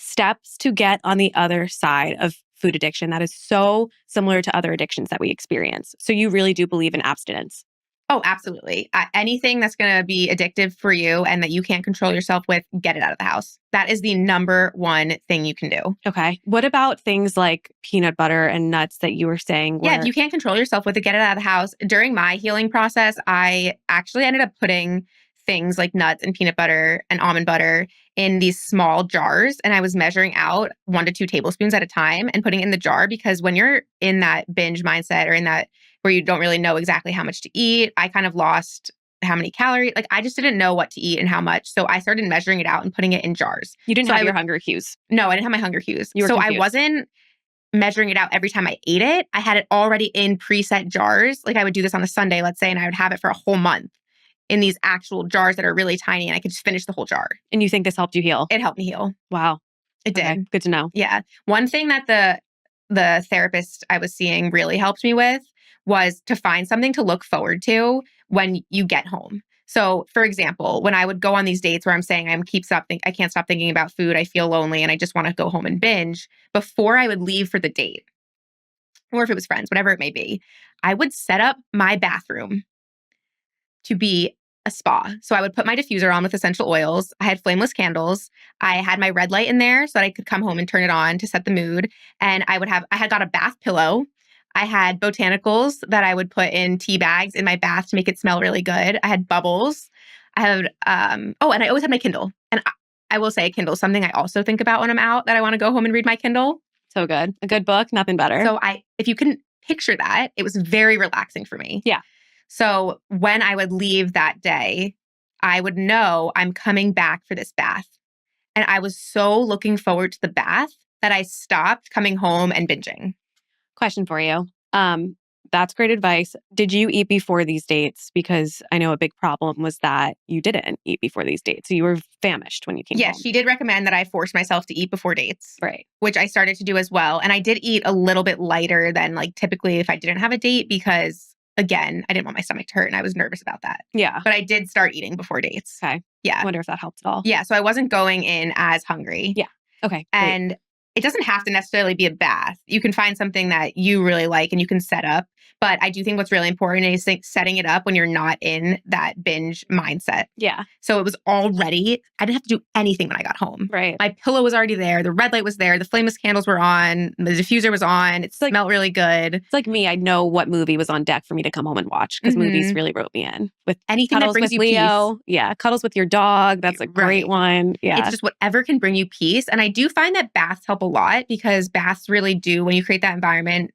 steps to get on the other side of food addiction that is so similar to other addictions that we experience. So you really do believe in abstinence? Oh, absolutely. Anything that's going to be addictive for you and that you can't control yourself with, get it out of the house. That is the number one thing you can do. Okay. What about things like peanut butter and nuts that you were saying? Yeah, if you can't control yourself with it, get it out of the house. During my healing process, I actually ended up putting things like nuts and peanut butter and almond butter in these small jars. And I was measuring out 1 to 2 tablespoons at a time and putting it in the jar, because when you're in that binge mindset or in that where you don't really know exactly how much to eat, I kind of lost how many calories. Like, I just didn't know what to eat and how much. So I started measuring it out and putting it in jars. You didn't have your hunger cues. No, I didn't have my hunger cues. You were so confused. I wasn't measuring it out every time I ate it. I had it already in preset jars. Like, I would do this on a Sunday, let's say, and I would have it for a whole month in these actual jars that are really tiny, and I could just finish the whole jar. And you think this helped you heal? It helped me heal. Wow. It did. Okay, good to know. Yeah. One thing that the therapist I was seeing really helped me with was to find something to look forward to when you get home. So, for example, when I would go on these dates where I'm saying I can't stop thinking about food, I feel lonely, and I just want to go home and binge, before I would leave for the date, or if it was friends, whatever it may be, I would set up my bathroom to be a spa. So I would put my diffuser on with essential oils. I had flameless candles. I had my red light in there so that I could come home and turn it on to set the mood. And I had got a bath pillow. I had botanicals that I would put in tea bags in my bath to make it smell really good. I had bubbles. I had, and I always had my Kindle. And I will say Kindle is something I also think about when I'm out, that I want to go home and read my Kindle. So good. A good book, nothing better. So if you can picture that, it was very relaxing for me. Yeah. So when I would leave that day, I would know I'm coming back for this bath. And I was so looking forward to the bath that I stopped coming home and binging. Question for you. That's great advice. Did you eat before these dates? Because I know a big problem was that you didn't eat before these dates. So you were famished when you came home. Yeah, she did recommend that I force myself to eat before dates. Right. Which I started to do as well. And I did eat a little bit lighter than like typically if I didn't have a date, because again, I didn't want my stomach to hurt and I was nervous about that. Yeah. But I did start eating before dates. Okay. Yeah. I wonder if that helped at all. Yeah. So I wasn't going in as hungry. Yeah. Okay. And it doesn't have to necessarily be a bath. You can find something that you really like and you can set up. But I do think what's really important is setting it up when you're not in that binge mindset. Yeah. So it was already, I didn't have to do anything when I got home. Right. My pillow was already there. The red light was there. The flameless candles were on. The diffuser was on. It smelled really good. It's like me. I know what movie was on deck for me to come home and watch, because movies really wrote me in. With anything that brings you Leo. peace. Yeah. Cuddles with your dog. That's a great one. Yeah. It's just whatever can bring you peace. And I do find that baths help a lot, because baths really do, when you create that environment,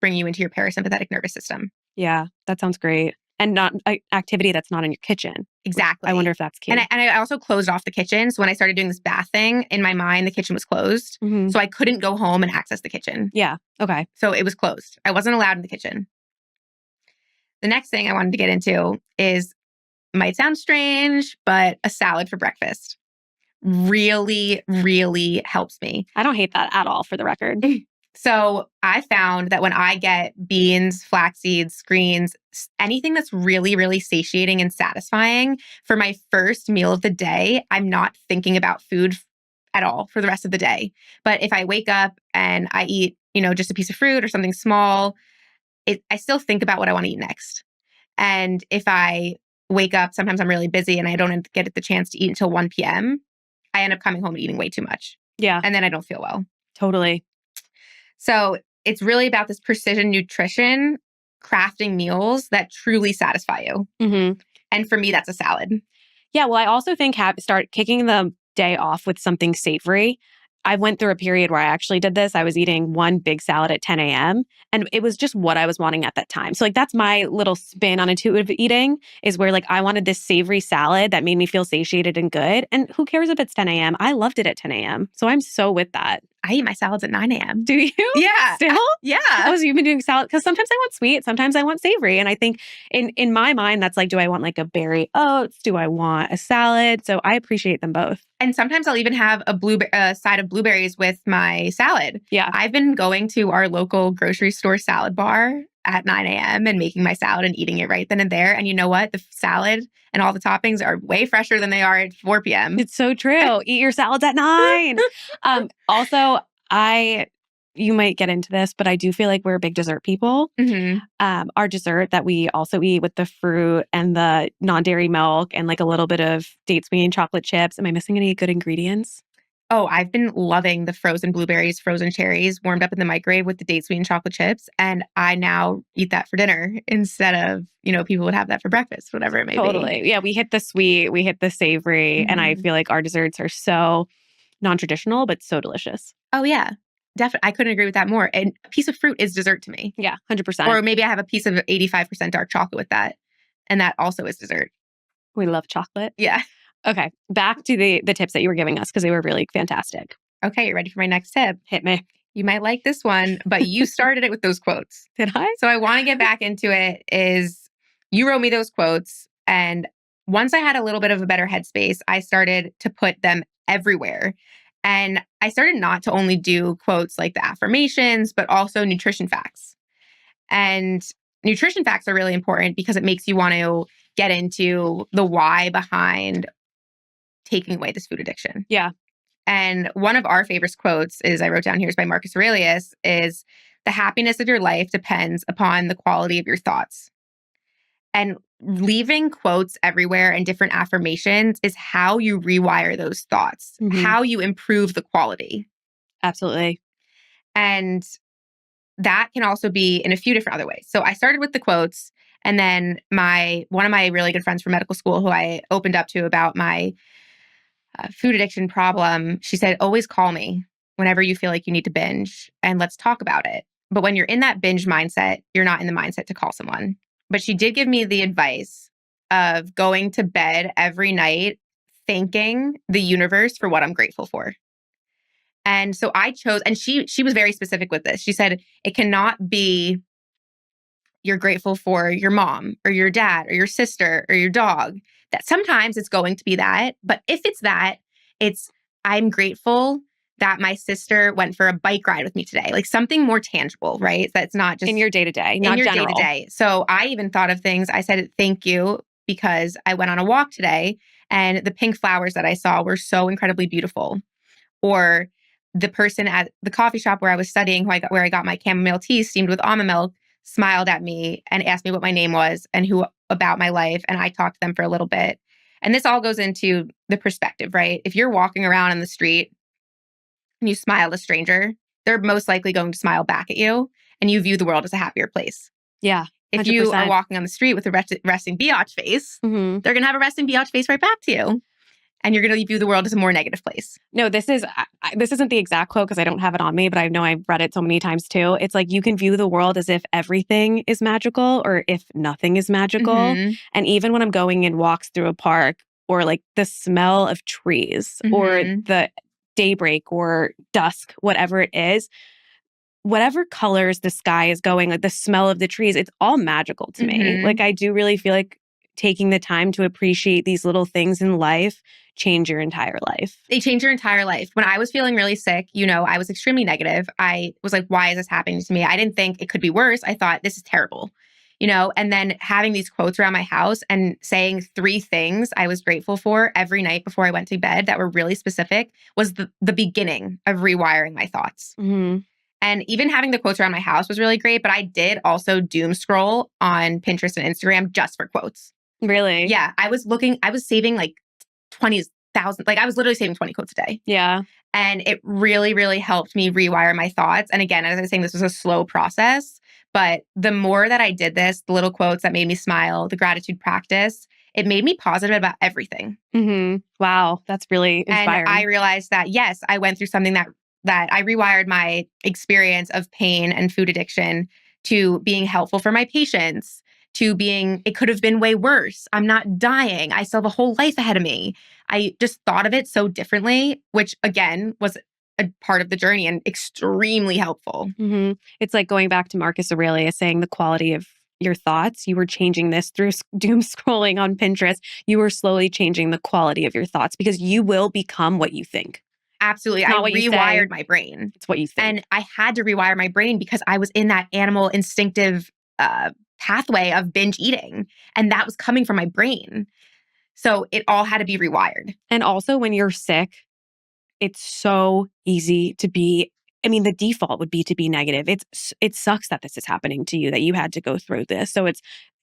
bring you into your parasympathetic nervous system. Yeah. That sounds great. And not activity that's not in your kitchen. Exactly. I wonder if that's key. And I also closed off the kitchen. So when I started doing this bath thing, in my mind, the kitchen was closed. Mm-hmm. So I couldn't go home and access the kitchen. Yeah. Okay. So it was closed. I wasn't allowed in the kitchen. The next thing I wanted to get into is, might sound strange, but a salad for breakfast really, really helps me. I don't hate that at all, for the record. So I found that when I get beans, flax seeds, greens, anything that's really, really satiating and satisfying for my first meal of the day, I'm not thinking about food at all for the rest of the day. But if I wake up and I eat, just a piece of fruit or something small, I still think about what I want to eat next. And if I wake up, sometimes I'm really busy and I don't get the chance to eat until 1 p.m., I end up coming home and eating way too much. Yeah. And then I don't feel well. Totally. So it's really about this precision nutrition, crafting meals that truly satisfy you. Mm-hmm. And for me, that's a salad. Yeah. Well, I also think start kicking the day off with something savory. I went through a period where I actually did this. I was eating one big salad at 10 a.m. and it was just what I was wanting at that time. So that's my little spin on intuitive eating, is where I wanted this savory salad that made me feel satiated and good. And who cares if it's 10 a.m.? I loved it at 10 a.m. So I'm so with that. I eat my salads at 9 a.m. Do you? Yeah. Still? Yeah. Oh, so you've been doing salad? Because sometimes I want sweet, sometimes I want savory. And I think in my mind, that's do I want a berry oats? Do I want a salad? So I appreciate them both. And sometimes I'll even have a side of blueberries with my salad. Yeah. I've been going to our local grocery store salad bar at 9 a.m. and making my salad and eating it right then and there. And you know what? The salad and all the toppings are way fresher than they are at 4 p.m. It's so true. Eat your salads at 9. Also, you might get into this, but I do feel like we're big dessert people. Our dessert that we also eat with the fruit and the non-dairy milk and like a little bit of date sweetened chocolate chips. Am I missing any good ingredients? Oh, I've been loving the frozen blueberries, frozen cherries, warmed up in the microwave with the date sweetened chocolate chips. And I now eat that for dinner instead of, people would have that for breakfast, whatever it may be. Totally. Yeah, we hit the sweet, we hit the savory, and I feel like our desserts are so non-traditional, but so delicious. Oh, yeah. Definitely. I couldn't agree with that more. And a piece of fruit is dessert to me. Yeah, 100%. Or maybe I have a piece of 85% dark chocolate with that. And that also is dessert. We love chocolate. Yeah. Okay. Back to the tips that you were giving us because they were really fantastic. Okay. You ready for my next tip? Hit me. You might like this one, but you started it with those quotes. Did I? So I want to get back into it is you wrote me those quotes. And once I had a little bit of a better headspace, I started to put them everywhere. And I started not to only do quotes like the affirmations, but also nutrition facts. And nutrition facts are really important because it makes you want to get into the why behind taking away this food addiction. Yeah. And one of our favorite quotes I wrote down here is by Marcus Aurelius, is the happiness of your life depends upon the quality of your thoughts. And leaving quotes everywhere and different affirmations is how you rewire those thoughts, how you improve the quality. Absolutely. And that can also be in a few different other ways. So I started with the quotes, and then one of my really good friends from medical school who I opened up to about my food addiction problem, she said, always call me whenever you feel like you need to binge and let's talk about it. But when you're in that binge mindset, you're not in the mindset to call someone. But she did give me the advice of going to bed every night thanking the universe for what I'm grateful for. And so I chose, and she was very specific with this. She said, it cannot be you're grateful for your mom or your dad or your sister or your dog. That sometimes it's going to be that. But if it's that, it's I'm grateful that my sister went for a bike ride with me today. Like something more tangible, right? That's not just in your day-to-day, not in your general. Day-to-day. So I even thought of things. I said, thank you, because I went on a walk today and the pink flowers that I saw were so incredibly beautiful. Or the person at the coffee shop where I was studying, where I got my chamomile tea steamed with almond milk, smiled at me and asked me what my name was and who about my life. And I talked to them for a little bit. And this all goes into the perspective, right? If you're walking around in the street and you smile at a stranger, they're most likely going to smile back at you and you view the world as a happier place. Yeah. 100%. If you are walking on the street with a resting biatch face, they're going to have a resting biatch face right back to you. And you're going to view the world as a more negative place. No, this isn't the exact quote because I don't have it on me, but I know I've read it so many times too. It's like you can view the world as if everything is magical or if nothing is magical. And even when I'm going in walks through a park or like the smell of trees or the daybreak or dusk, whatever it is, whatever colors the sky is going, like the smell of the trees, it's all magical to me. Like I do really feel like taking the time to appreciate these little things in life change your entire life. They change your entire life. When I was feeling really sick, I was extremely negative. I was like, why is this happening to me? I didn't think it could be worse. I thought this is terrible, and then having these quotes around my house and saying 3 things I was grateful for every night before I went to bed that were really specific was the beginning of rewiring my thoughts. And even having the quotes around my house was really great, but I did also doom scroll on Pinterest and Instagram just for quotes. Really? Yeah. I was saving like 20,000, like I was literally saving 20 quotes a day. Yeah. And it really, really helped me rewire my thoughts. And again, as I was saying, this was a slow process, but the more that I did this, the little quotes that made me smile, the gratitude practice, it made me positive about everything. Wow. That's really inspiring. And I realized that, yes, I went through something that I rewired my experience of pain and food addiction to being helpful for my patients, to being, it could have been way worse. I'm not dying. I still have a whole life ahead of me. I just thought of it so differently, which again was a part of the journey and extremely helpful. It's like going back to Marcus Aurelius saying the quality of your thoughts. You were changing this through doom scrolling on Pinterest. You were slowly changing the quality of your thoughts because you will become what you think. Absolutely. It's I not what you say. rewired my brain. It's what you think. And I had to rewire my brain because I was in that animal instinctive pathway of binge eating. And that was coming from my brain. So it all had to be rewired. And also when you're sick, it's so easy to be, I mean, the default would be to be negative. It sucks that this is happening to you, that you had to go through this. So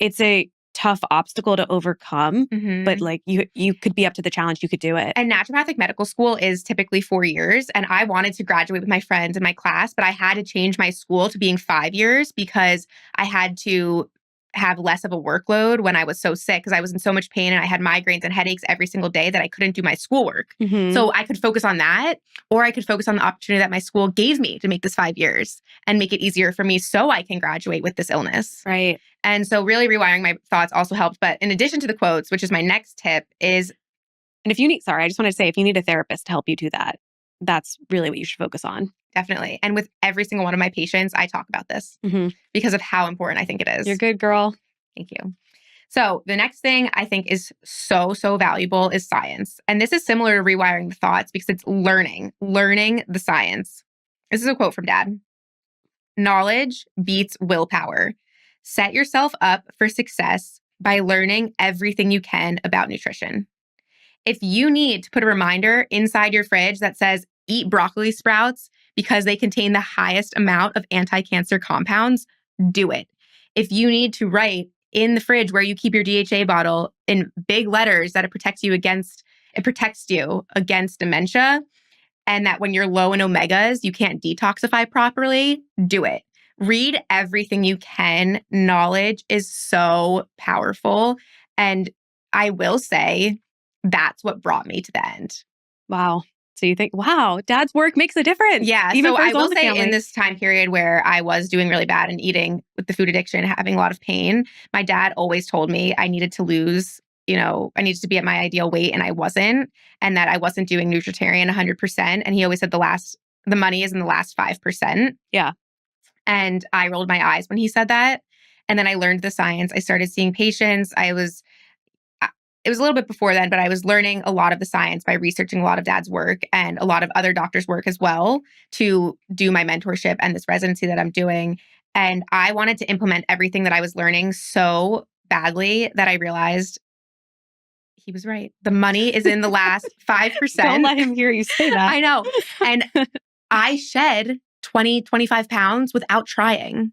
it's a tough obstacle to overcome, but like you could be up to the challenge, you could do it. And naturopathic medical school is typically 4 years. And I wanted to graduate with my friends in my class, but I had to change my school to being 5 years because I had to have less of a workload when I was so sick because I was in so much pain and I had migraines and headaches every single day that I couldn't do my schoolwork. So I could focus on that, or I could focus on the opportunity that my school gave me to make this 5 years and make it easier for me so I can graduate with this illness. Right. And so really rewiring my thoughts also helped. But in addition to the quotes, which is my next tip, is... And if you need, sorry, I just want to say, if you need a therapist to help you do that, that's really what you should focus on. Definitely. And with every single one of my patients, I talk about this because of how important I think it is. You're good, girl. Thank you. So the next thing I think is so valuable is science. And this is similar to rewiring the thoughts because it's learning the science. This is a quote from Dad. Knowledge beats willpower. Set yourself up for success by learning everything you can about nutrition. If you need to put a reminder inside your fridge that says, eat broccoli sprouts because they contain the highest amount of anti-cancer compounds, do it. If you need to write in the fridge where you keep your DHA bottle in big letters that it protects you against dementia, and that when you're low in omegas, you can't detoxify properly, do it. Read everything you can. Knowledge is so powerful. And I will say that's what brought me to the end. Wow. So you think, wow, Dad's work makes a difference. Yeah. Even so for I his will own say family. in this time period where I was doing really bad and eating with the food addiction, having a lot of pain, my dad always told me I needed to lose, I needed to be at my ideal weight and I wasn't, and that I wasn't doing Nutritarian 100%. And he always said the money is in the last 5%. Yeah. And I rolled my eyes when he said that. And then I learned the science. I started seeing patients. It was a little bit before then, but I was learning a lot of the science by researching a lot of Dad's work and a lot of other doctors' work as well to do my mentorship and this residency that I'm doing. And I wanted to implement everything that I was learning so badly that I realized he was right. The money is in the last 5%. Don't let him hear you say that. I know. And I shed 20, 25 pounds without trying.